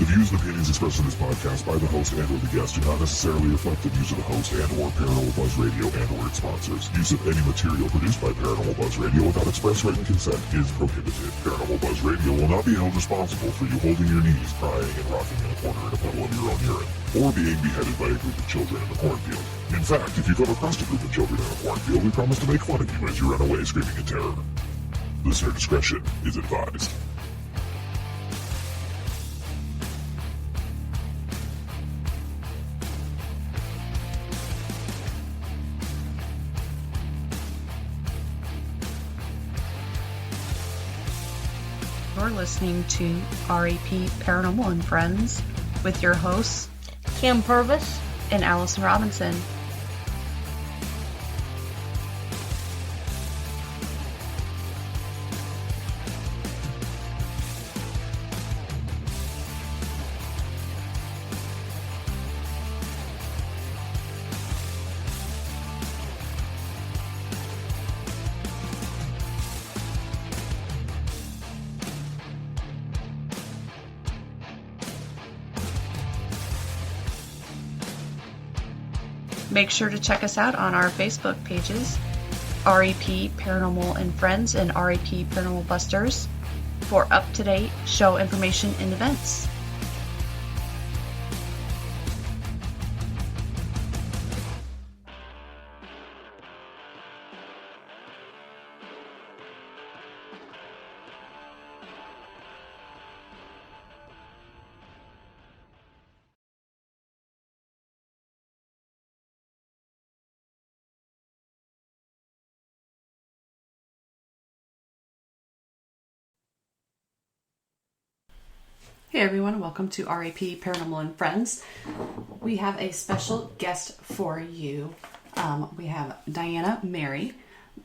The views and opinions expressed in this podcast by the host and or the guest do not necessarily reflect the views of the host and or Paranormal Buzz Radio and or its sponsors. Use of any material produced by Paranormal Buzz Radio without express written consent is prohibited. Paranormal Buzz Radio will not be held responsible for you holding your knees, crying, and rocking in a corner in a puddle of your own urine, or being beheaded by a group of children in the cornfield. In fact, if you come across a group of children in a cornfield, we promise to make fun of you as you run away screaming in terror. Listener discretion is advised. You're listening to REP Paranormal and Friends with your hosts, Kim Purvis and Allison Robinson. Make sure to check us out on our Facebook pages, REP Paranormal and Friends and REP Paranormal Busters, for up-to-date show information and events. Hey everyone, welcome to REP Paranormal and Friends. We have a special guest for you. We have Diana Mary.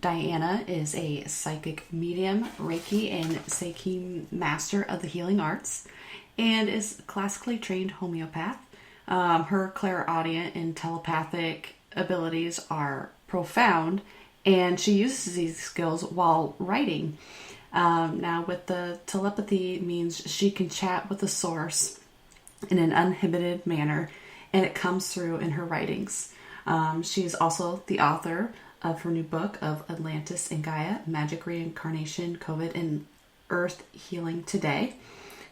Diana is a psychic medium, Reiki, and Seiki master of the healing arts, and is a classically trained homeopath. Her clairaudient and telepathic abilities are profound, and she uses these skills while writing. Now, with the telepathy means she can chat with the source in an uninhibited manner, and it comes through in her writings. She's also the author of her new book of Atlantis and Gaia, Magic, Reincarnation, COVID, and Earth Healing Today.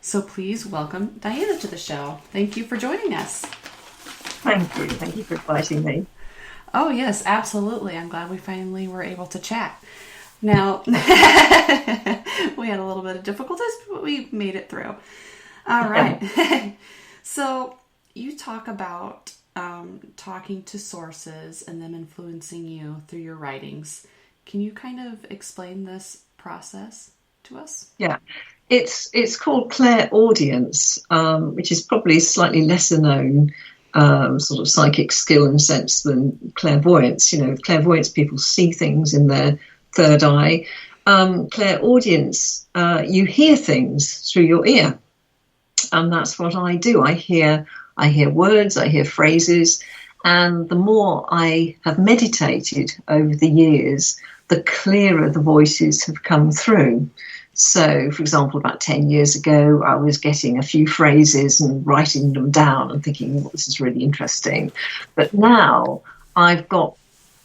So please welcome Diana to the show. Thank you for joining us. Thank you. Thank you for inviting me. Oh, yes, absolutely. I'm glad we finally were able to chat. Now, we had a little bit of difficulties, but we made it through. All right. So you talk about talking to sources and them influencing you through your writings. Can you kind of explain this process to us? Yeah, it's called clairaudience, which is probably slightly lesser known sort of psychic skill and sense than clairvoyance. You know, clairvoyance, people see things in their third eye. Clairaudience, you hear things through your ear, and that's what I do. I hear words, I hear phrases, and the more I have meditated over the years, the clearer the voices have come through. So, for example, about 10 years ago, I was getting a few phrases and writing them down and thinking, well, this is really interesting. But now I've got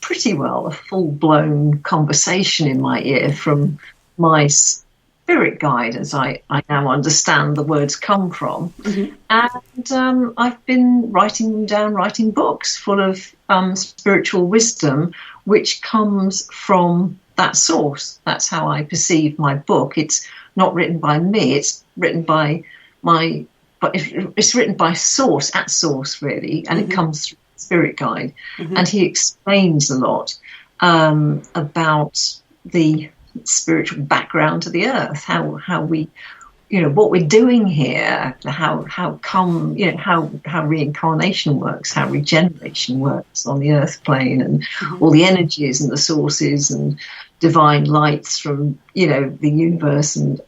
pretty well a full-blown conversation in my ear from my spirit guide, as I now understand the words come from. Mm-hmm. And I've been writing them down, writing books full of spiritual wisdom, which comes from that source. That's how I perceive my book. It's not written by me. It's written by it's written by source, at source, really, and mm-hmm. It comes through spirit guide, mm-hmm. And he explains a lot about the spiritual background to the earth, how we, you know, what we're doing here, how come, you know, how reincarnation works, how regeneration works on the earth plane, and mm-hmm. all the energies and the sources and divine lights from, you know, the universe and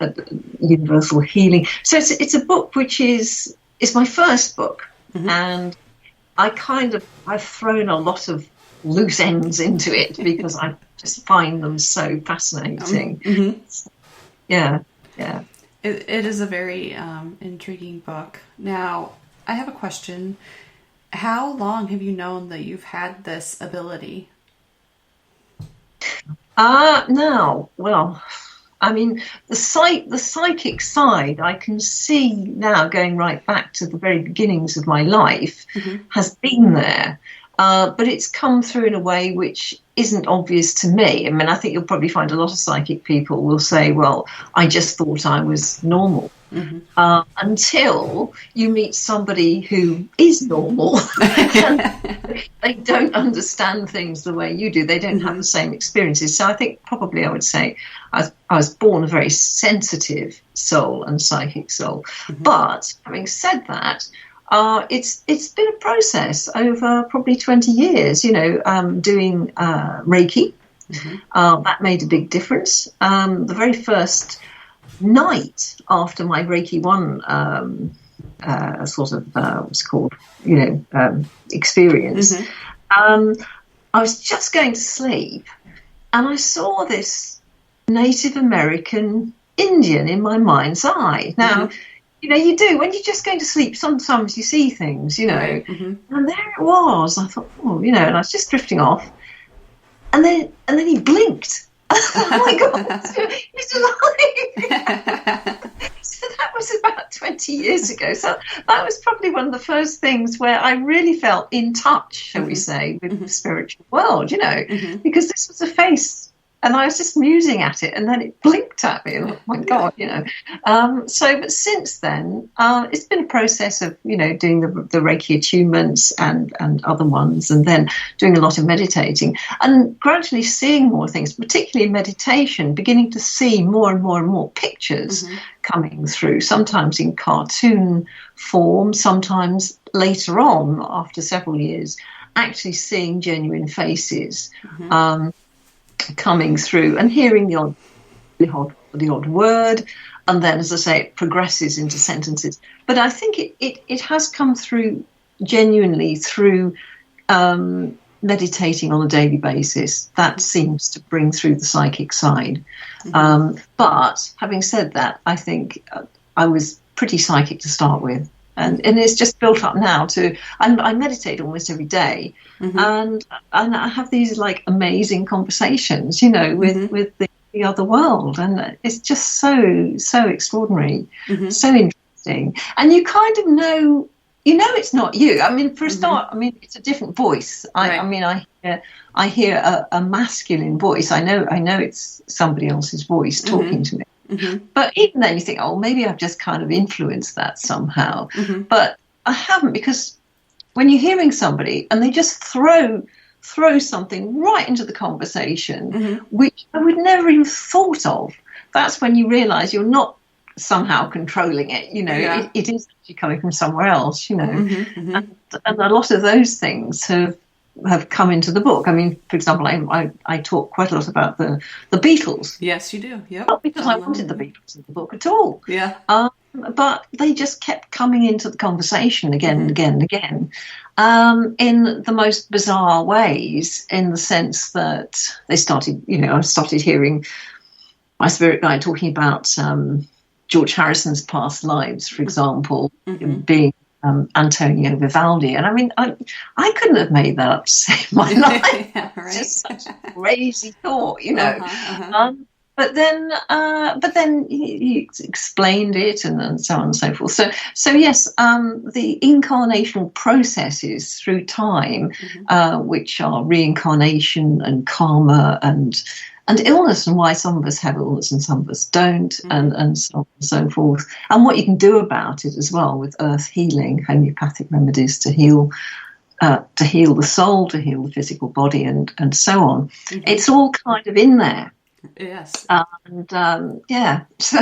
universal healing. So it's a book which is my first book, mm-hmm. and I've thrown a lot of loose ends into it because I just find them so fascinating. Mm-hmm. Yeah. It is a very intriguing book. Now, I have a question. How long have you known that you've had this ability? Now, well, I mean, the psychic side, I can see now, going right back to the very beginnings of my life, has been there. But it's come through in a way which isn't obvious to me. I mean, I think you'll probably find a lot of psychic people will say, well, I just thought I was normal. Until you meet somebody who is normal. They don't understand things the way you do. They don't have the same experiences. So I think probably I would say I was born a very sensitive soul and psychic soul. But having said that, it's been a process over probably 20 years, doing Reiki. That made a big difference. The very first night after my Reiki 1 what's called, experience, I was just going to sleep and I saw this Native American Indian in my mind's eye. Now, you do. When you're just going to sleep, sometimes you see things, And there it was. I thought, and I was just drifting off. And then he blinked. Oh my God, he's alive. So that was about 20 years ago. So that was probably one of the first things where I really felt in touch, shall we say, with the spiritual world, because this was a face. And I was just musing at it, and then it blinked at me. And, oh my God, but since then, it's been a process of, doing the Reiki attunements and other ones, and then doing a lot of meditating, and gradually seeing more things, particularly in meditation, beginning to see more and more and more pictures coming through, sometimes in cartoon form, sometimes later on, after several years, actually seeing genuine faces. Coming through and hearing the odd word, and then, as I say, it progresses into sentences. But I think it has come through genuinely through meditating on a daily basis. That seems to bring through the psychic side. But having said that, I think I was pretty psychic to start with. And it's just built up now I meditate almost every day, and I have these like amazing conversations, with the other world, and it's just so extraordinary, so interesting, and you kind of know, it's not you. I mean, for a start, it's a different voice. I hear a masculine voice. I know it's somebody else's voice talking to me. But even then you think, oh, maybe I've just kind of influenced that somehow. But I haven't, because when you're hearing somebody and they just throw something right into the conversation, which I would never even thought of, that's when you realise you're not somehow controlling it. It is actually coming from somewhere else, And a lot of those things have come into the book. I mean, for example, I talk quite a lot about the Beatles. Yes, you do. Yeah. Not because I wanted the Beatles in the book at all. Yeah. But they just kept coming into the conversation again and again and again, in the most bizarre ways, in the sense that they started, I started hearing my spirit guide talking about George Harrison's past lives, for example, being Antonio Vivaldi. And I mean, I couldn't have made that up to save my life. Yeah, right. It's just such a crazy thought, But then he explained it, and so on and so forth. So yes, the incarnational processes through time, which are reincarnation and karma and illness, and why some of us have illness and some of us don't, and so on and so forth, and what you can do about it as well with earth healing, homeopathic remedies to heal the soul, to heal the physical body, and so on. It's all kind of in there. Yes. Yeah. So.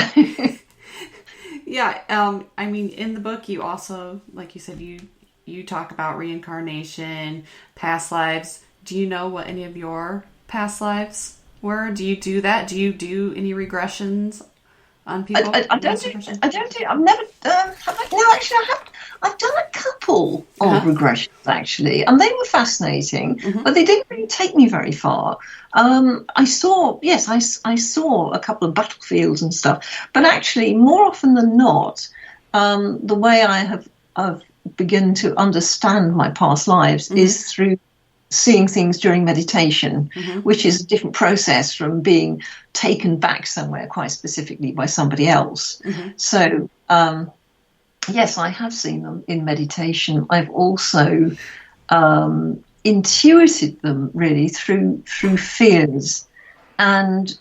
Yeah. I mean, in the book, you also, like you said, you talk about reincarnation, past lives. Do you know what any of your past lives were? Do you do that? Do you do any regressions on people? I don't do. I don't do. I've never. No, actually, I have. I've done a couple of regressions actually, and they were fascinating, but they didn't really take me very far. I saw a couple of battlefields and stuff, but actually, more often than not, the way I've begun to understand my past lives is through seeing things during meditation, which is a different process from being taken back somewhere quite specifically by somebody else. So, yes, I have seen them in meditation. I've also intuited them really through fears and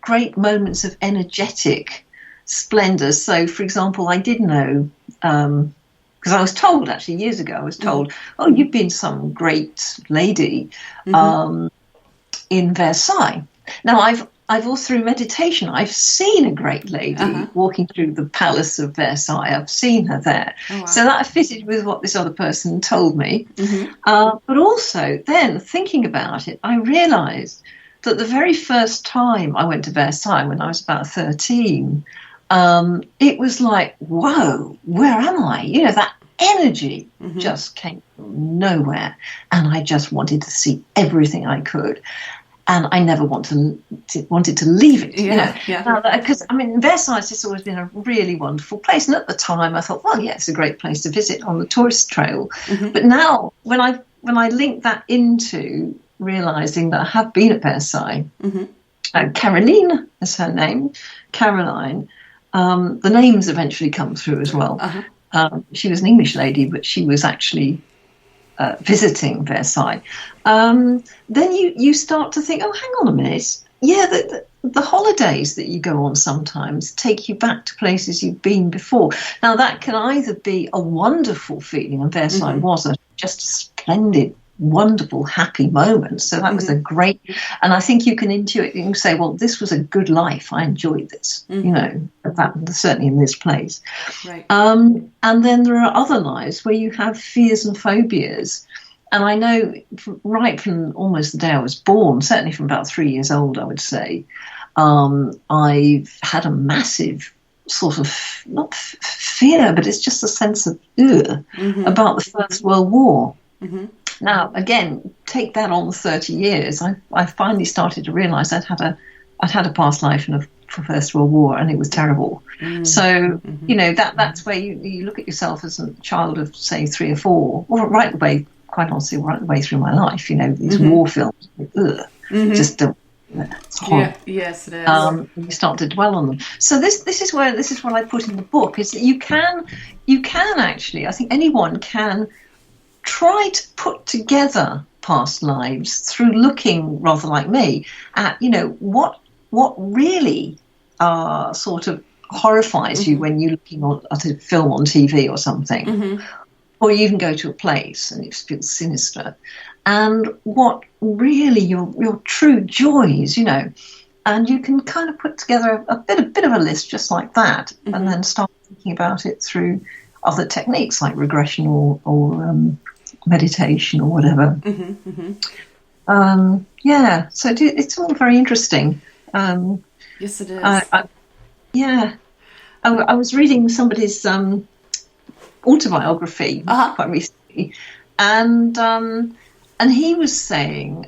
great moments of energetic splendor. So, for example, I did know, because I was told actually years ago, I was told, oh, you've been some great lady in Versailles. Now, I've also through meditation, I've seen a great lady walking through the Palace of Versailles. I've seen her there. Oh, wow. So that fitted with what this other person told me. But also then thinking about it, I realized that the very first time I went to Versailles when I was about 13, it was like, whoa, where am I? You know, that energy just came from nowhere. And I just wanted to see everything I could. And I never wanted to leave it, you know. Because, I mean, Versailles has just always been a really wonderful place. And at the time, I thought, well, yeah, it's a great place to visit on the tourist trail. But now, when I link that into realising that I have been at Versailles, Caroline is her name, Caroline, the names eventually come through as well. She was an English lady, but she was actually visiting Versailles. Then you start to think, oh, hang on a minute. Yeah, the holidays that you go on sometimes take you back to places you've been before. Now, that can either be a wonderful feeling, and Versailles was just a splendid, wonderful, happy moment. So that was a great, and I think you can intuit, you can say, well, this was a good life. I enjoyed this, you know, that certainly in this place. Right. And then there are other lives where you have fears and phobias. And I know right from almost the day I was born, certainly from about 3 years old, I would say, I've had a massive sort of, not fear, but it's just a sense of about the First World War. Now, again, take that on 30 years. I finally started to realise I'd had a past life in the First World War, and it was terrible. So, you know, that's where you look at yourself as a child of, say, 3 or 4, or right the way, quite honestly, right the way through my life. You know, these war films, just don't. It's horrible. Yes, it is. You start to dwell on them. So this is what I put in the book, is that you can actually, I think anyone can try to put together past lives through looking, rather like me, at, you know, what really sort of horrifies you when you're looking at a film on TV or something. Or you even go to a place and it feels sinister. And what really your true joys, you know, and you can kind of put together a bit of a list just like that, and then start thinking about it through other techniques like regression or meditation or whatever. So it's all very interesting. Yes, it is. I was reading somebody's autobiography quite recently, and he was saying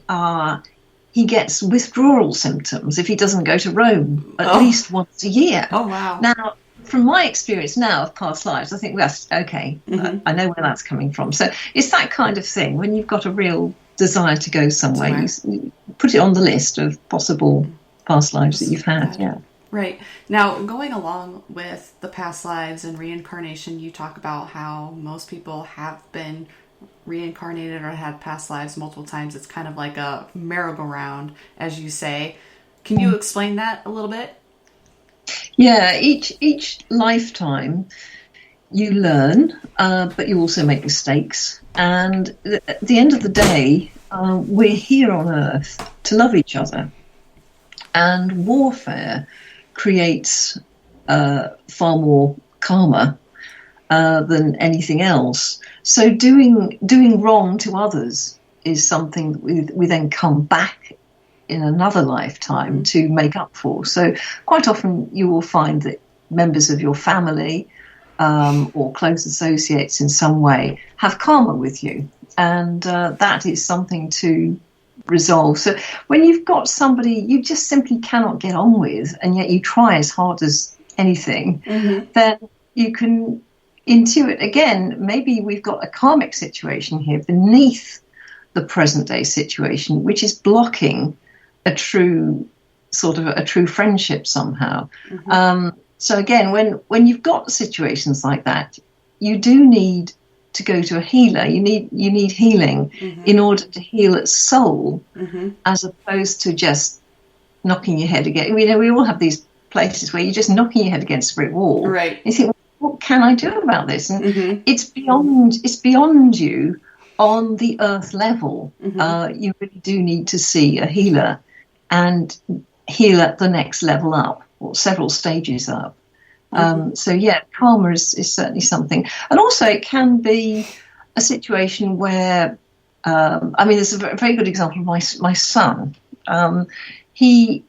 he gets withdrawal symptoms if he doesn't go to Rome at least once a year. Oh, wow. Now, from my experience now of past lives, I think that's okay. I know where that's coming from. So it's that kind of thing. When you've got a real desire to go somewhere, you put it on the list of possible past lives that you've had. Yeah. Right. Now, going along with the past lives and reincarnation, you talk about how most people have been reincarnated or had past lives multiple times. It's kind of like a merry-go-round, as you say. Can you explain that a little bit? Yeah, each lifetime you learn, but you also make mistakes. And at the end of the day, we're here on Earth to love each other. And warfare creates far more karma than anything else. So doing wrong to others is something that we then come back in another lifetime to make up for. So quite often you will find that members of your family or close associates in some way have karma with you, and that is something to resolve. So when you've got somebody you just simply cannot get on with, and yet you try as hard as anything, then you can intuit again, maybe we've got a karmic situation here beneath the present day situation, which is blocking a true friendship somehow. So again, when you've got situations like that, you do need to go to a healer. You need healing in order to heal its soul, as opposed to just knocking your head against. We all have these places where you're just knocking your head against a brick wall. Right. You think, what can I do about this? And it's beyond you on the earth level. You really do need to see a healer and heal at the next level up, or several stages up. So yeah, karma is certainly something. And also it can be a situation where, there's a very good example of my son. He,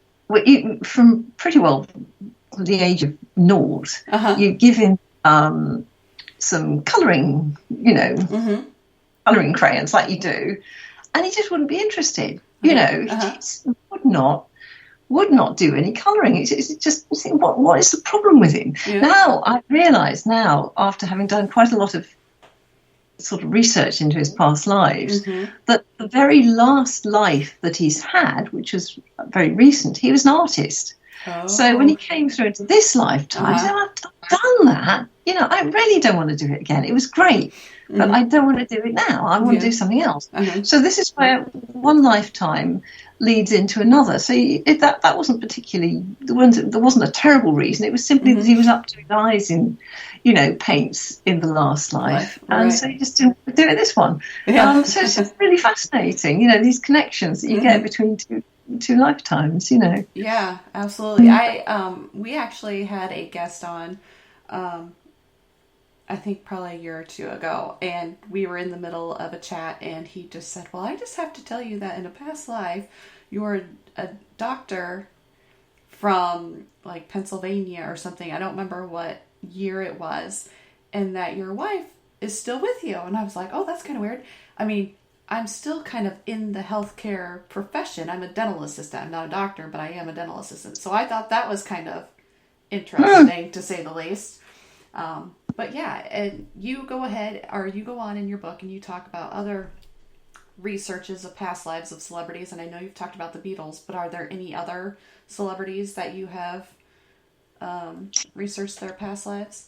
from pretty well the age of naught, you give him some colouring, colouring crayons like you do, and he just wouldn't be interested. He just would not do any colouring. It's just, what is the problem with him? Yeah. Now I realise after having done quite a lot of sort of research into his past lives, that the very last life that he's had, which was very recent, he was an artist. So when he came through into this lifetime, he said, I've done that. I really don't want to do it again. It was great, but I don't want to do it now. I want to do something else. So this is where one lifetime leads into another. So that wasn't particularly, there wasn't a terrible reason. It was simply that he was up to his eyes in, paints in the last life. And so he just didn't do it this one. So it's just really fascinating, these connections that you get between two lifetimes, Yeah, absolutely. We actually had a guest on, I think probably a year or two ago, and we were in the middle of a chat, and he just said, well, I just have to tell you that in a past life, you were a doctor from like Pennsylvania or something. I don't remember what year it was, and that your wife is still with you. And I was like, oh, that's kind of weird. I mean, I'm still kind of in the healthcare profession. I'm a dental assistant. I'm not a doctor, but I am a dental assistant. So I thought that was kind of interesting, to say the least. But yeah, and you go ahead, or you go on in your book and you talk about other researches of past lives of celebrities. And I know you've talked about the Beatles, but are there any other celebrities that you have researched their past lives?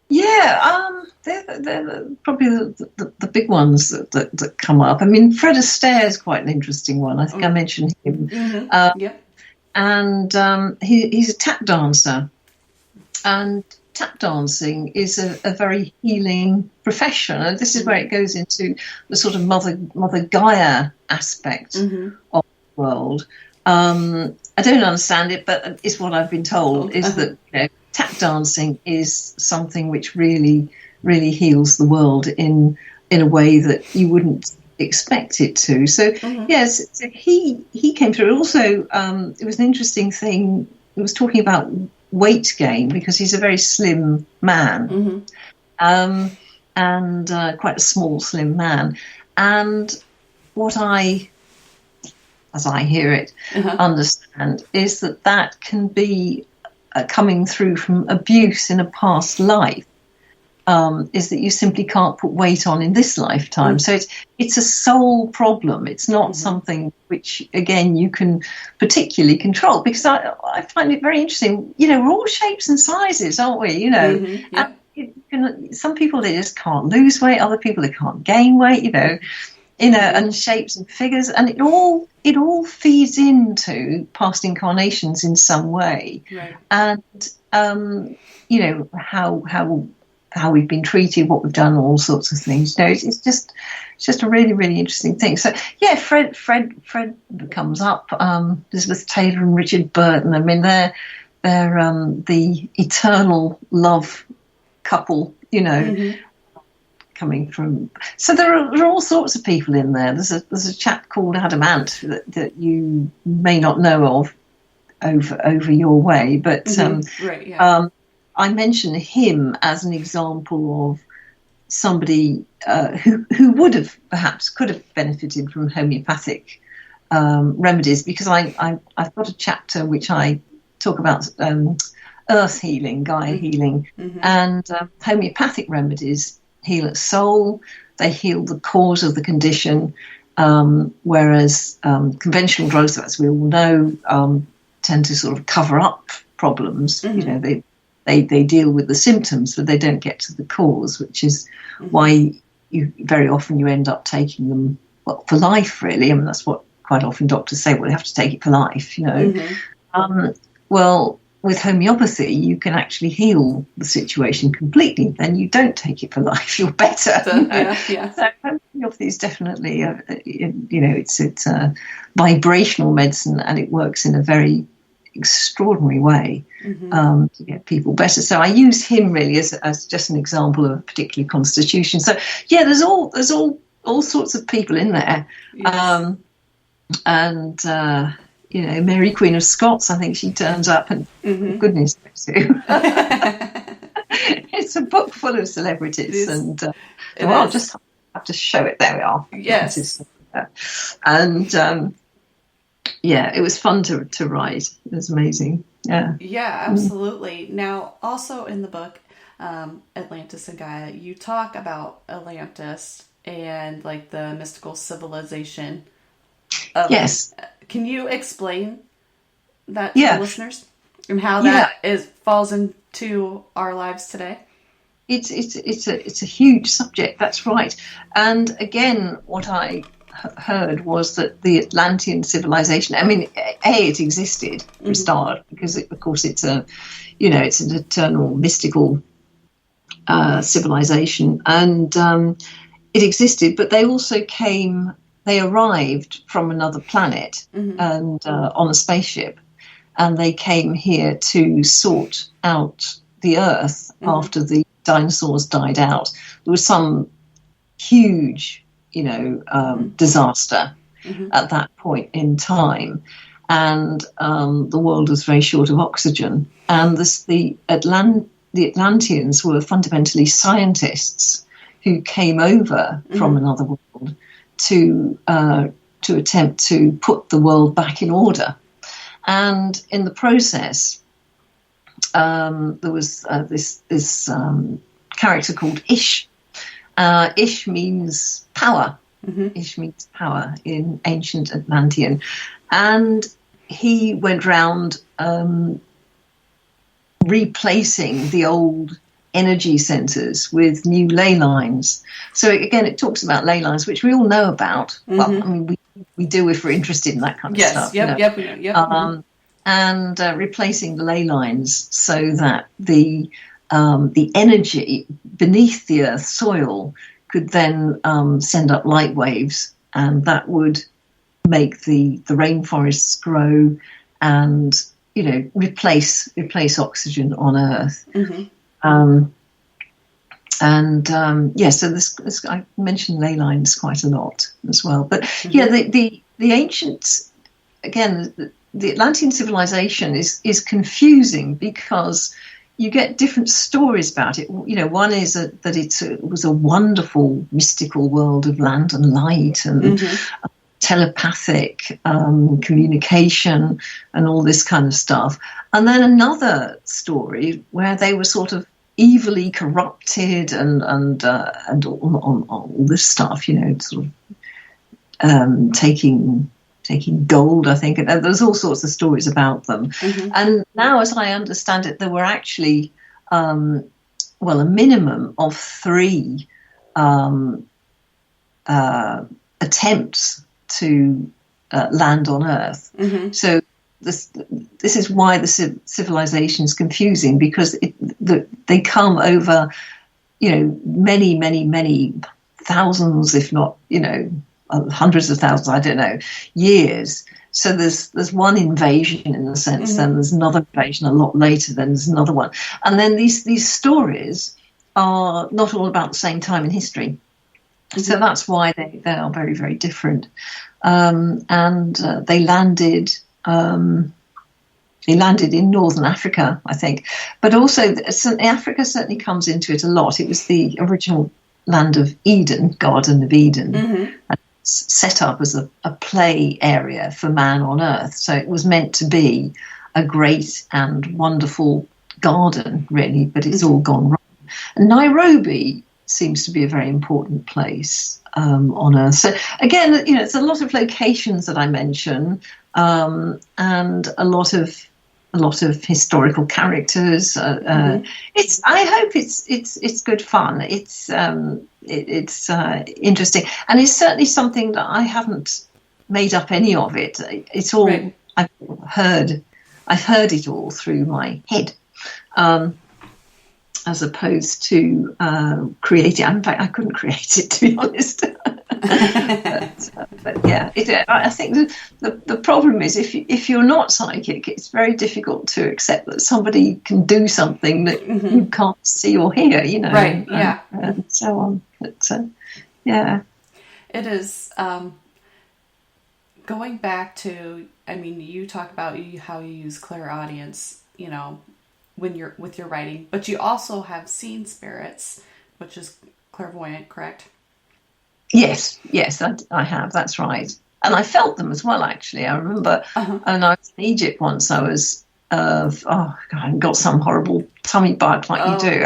Yeah, they're probably the big ones that come up. I mean, Fred Astaire is quite an interesting one. I think I mentioned him. And he's a tap dancer. And tap dancing is a very healing profession. And this is where it goes into the sort of Mother Gaia aspect of the world. I don't understand it, but it's what I've been told, is that tap dancing is something which really, really heals the world in a way that you wouldn't expect it to. So, yes, so he came through. Also, it was an interesting thing. He was talking about weight gain, because he's a very slim man, and quite a small, slim man. And what I, as I hear it, understand, is that can be coming through from abuse in a past life, is that you simply can't put weight on in this lifetime. So it's a soul problem. It's not something which, again, you can particularly control, because I find it very interesting. We're all shapes and sizes, aren't we? And some people, they just can't lose weight. Other people, they can't gain weight, and shapes and figures, and it all feeds into past incarnations in some way. Right. And how we've been treated, what we've done, all sorts of things. It's just a really, really interesting thing. So yeah, Fred comes up. Elizabeth Taylor and Richard Burton. I mean, they're the eternal love couple. coming from. So there are all sorts of people in there. There's a chap called Adam Ant that you may not know of over your way, but right, yeah. I mention him as an example of somebody who would have perhaps could have benefited from homeopathic remedies, because I've got a chapter which I talk about earth healing, Gaia healing, and homeopathic remedies heal a soul. They heal the cause of the condition, whereas conventional drugs, as we all know, tend to sort of cover up problems. You know, they deal with the symptoms, but they don't get to the cause, which is why very often you end up taking them for life, really. I mean, that's what quite often doctors say, well, you have to take it for life, you know. Well, with homeopathy, you can actually heal the situation completely. Then you don't take it for life. You're better. You know? So homeopathy is definitely, you know, it's a vibrational medicine, and it works in a very extraordinary way to get people better. So I use him really as just an example of a particular constitution. So yeah, there's all sorts of people in there. Yes. And you know, Mary Queen of Scots, I think she turns up, and goodness knows who. It's a book full of celebrities, and I'll just have to show it. There we are. Yes. And yeah, it was fun to write. It was amazing. Yeah. Yeah, absolutely. Now, also in the book, Atlantis and Gaia, you talk about Atlantis and like the mystical civilization. Yes. Can you explain that to the listeners and how that falls into our lives today? It's a huge subject. That's right. And again, what I heard was that the Atlantean civilization, I mean, it existed for a start, because of course it's an eternal mystical civilization, and it existed, but they arrived from another planet and on a spaceship, and they came here to sort out the Earth after the dinosaurs died out. There was some huge disaster at that point in time, and the world was very short of oxygen, and the Atlanteans were fundamentally scientists who came over from another world to attempt to put the world back in order. And in the process, there was this character called Ish. Ish means power. Ish means power in ancient Atlantean. And he went round replacing the old energy centers with new ley lines. So again, it talks about ley lines, which we all know about. Well, I mean, we do if we're interested in that kind of stuff. And replacing the ley lines so that the energy beneath the Earth's soil could then send up light waves, and that would make the rainforests grow and, you know, replace oxygen on Earth. So this I mentioned ley lines quite a lot as well. But the ancients, again, the Atlantean civilization is confusing, because you get different stories about it. You know, one is that it was a wonderful mystical world of land and light and telepathic communication and all this kind of stuff. And then another story where they were sort of evilly corrupted and all this stuff, you know, sort of taking gold, I think. And there's all sorts of stories about them. And now, as I understand it, there were actually, a minimum of 3 attempts to land on Earth. So this is why the civilization is confusing, because they come over, you know, many, many, many thousands, if not, you know, hundreds of thousands, I don't know, years. So there's one invasion in a sense, then there's another invasion a lot later, then there's another one. And then these stories are not all about the same time in history. So that's why they are very, very different. And they landed in northern Africa, I think. But also, Africa certainly comes into it a lot. It was the original land of Eden, Garden of Eden, and set up as a play area for man on earth. So it was meant to be a great and wonderful garden, really, but it's all gone wrong. And Nairobi seems to be a very important place on earth. So again, it's a lot of locations that I mention, and a lot of historical characters. I hope it's good fun. It's interesting, and it's certainly something that I haven't made up any of it. It's all right. I've heard it all through my head. As opposed to creating. In fact, I couldn't create it, to be honest. but yeah, I think the problem is if you're not psychic, it's very difficult to accept that somebody can do something that you can't see or hear. Right? Yeah, and so on. But yeah, it is. Going back to, you talk about how you use clairaudience, when you're with your writing, but you also have seen spirits, which is clairvoyant, correct? Yes, I have. That's right, and I felt them as well. Actually, I remember, and I was in Egypt once. I was, I got some horrible tummy bug like you do.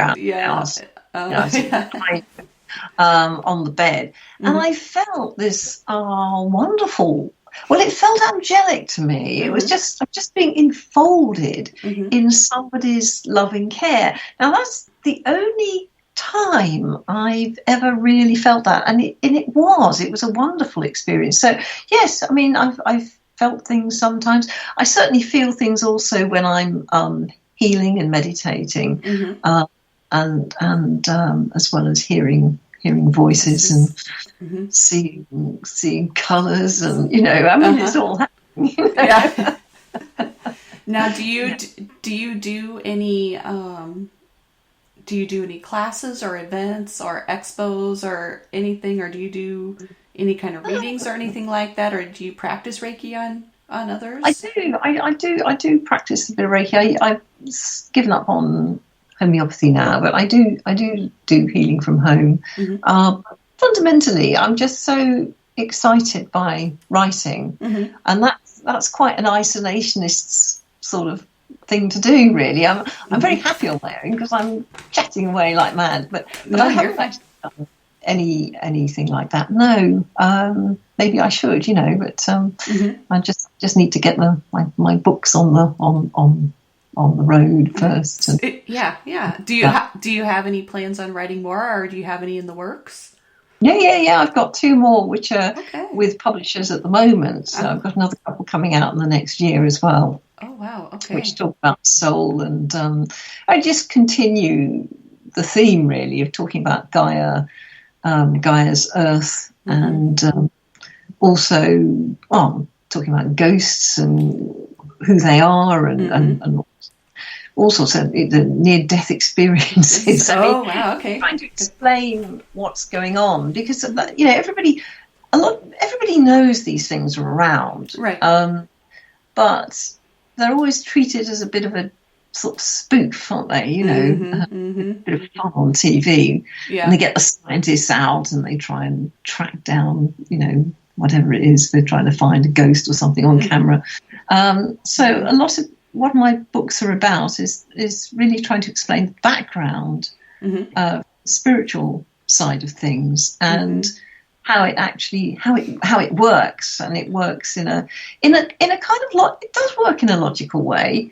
On the bed, and I felt this wonderful. Well, it felt angelic to me. It was just being enfolded in somebody's loving care. Now, that's the only time I've ever really felt that, and it was a wonderful experience. So, yes, I've felt things sometimes. I certainly feel things also when I'm healing and meditating, and as well as hearing voices and seeing colours, and it's all happening. Yeah. Now, do you do any classes or events or expos or anything, or do you do any kind of readings or anything like that, or do you practice Reiki on others? I do practice a bit of Reiki. I've given up on homeopathy now, but I do healing from home. Fundamentally, I'm just so excited by writing, and that's quite an isolationist sort of thing to do, really. I'm very happy on my own because I'm chatting away like mad, but I haven't actually done anything like that. No, maybe I should, but I just need to get my books on the road first. Yeah. Do you have any plans on writing more, or do you have any in the works? Yeah. I've got 2 more which are with publishers at the moment. So I've got another couple coming out in the next year as well. Oh wow! Okay. Which talk about soul, and I just continue the theme really of talking about Gaia, Gaia's Earth, and also talking about ghosts and who they are, and all sorts of the near-death experiences. Wow, okay. Trying to explain what's going on, because everybody knows these things are around, right? But they're always treated as a bit of a sort of spoof, aren't they? A bit of fun on TV, and they get the scientists out and they try and track down, whatever it is they're trying to find, a ghost or something on camera. So a lot of what my books are about is really trying to explain the background, spiritual side of things, and how it works, and it works in a kind of it does work in a logical way,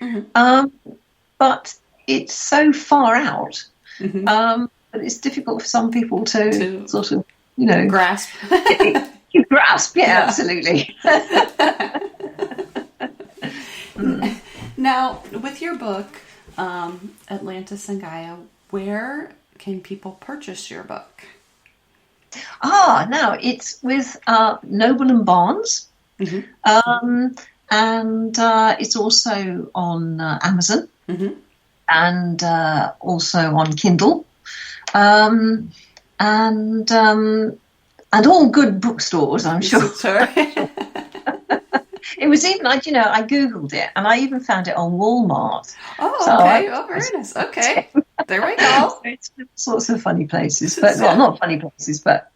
but it's so far out that it's difficult for some people to sort of grasp. You grasp, yeah. Absolutely. Now, with your book, Atlantis and Gaia, where can people purchase your book? Now it's with Noble and Barnes, and it's also on Amazon, and also on Kindle. and all good bookstores, I'm sure. Sure. It was even, I Googled it, and I even found it on Walmart. Oh, okay. Very nice. Okay. There we go. It's all sorts of funny places, but well, not funny places, but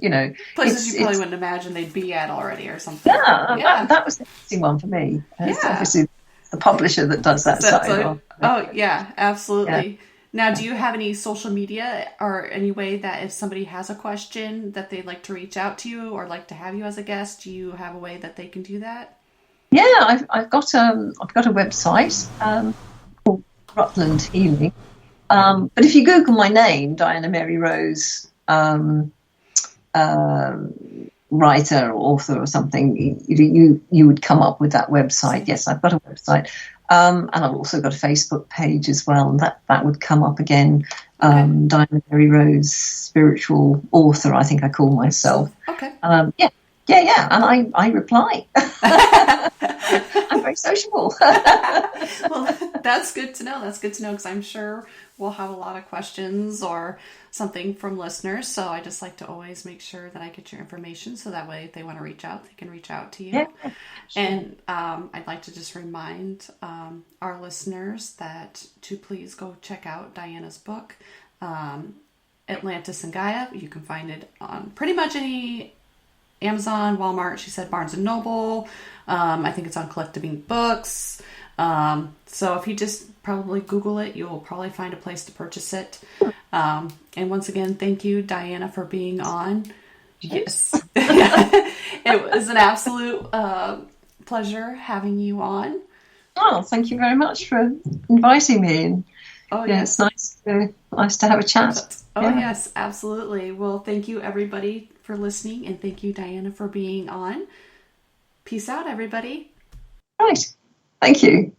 places you probably wouldn't imagine they'd be at already or something. Yeah. That was the interesting one for me. It's obviously the publisher that does that side. Oh, yeah, absolutely. Yeah. Now, do you have any social media or any way that if somebody has a question that they'd like to reach out to you or like to have you as a guest, do you have a way that they can do that? Yeah, I've got a website called Rutland Healing. But if you Google my name, Diana Mary Rose, writer or author or something, you would come up with that website. Yes, I've got a website. And I've also got a Facebook page as well, and that would come up again. Diana Mary Rose, spiritual author, I think I call myself. Okay. Yeah, and I reply. I'm very sociable. Well, that's good to know. That's good to know because I'm sure we'll have a lot of questions or something from listeners. So I just like to always make sure that I get your information so that way if they want to reach out, they can reach out to you. Yeah, sure. And I'd like to just remind our listeners that to please go check out Diana's book, Atlantis and Gaia. You can find it on pretty much any Amazon, Walmart, she said Barnes & Noble. I think it's on Collecting Books. So if you just probably Google it, you'll probably find a place to purchase it. And once again, thank you, Diana, for being on. Yes. It was an absolute pleasure having you on. Oh, thank you very much for inviting me. Oh, yeah, it's nice to have a chat. Oh, yeah. Yes, absolutely. Well, thank you, everybody, for listening, and thank you, Diana, for being on. Peace out, everybody. Right. Thank you.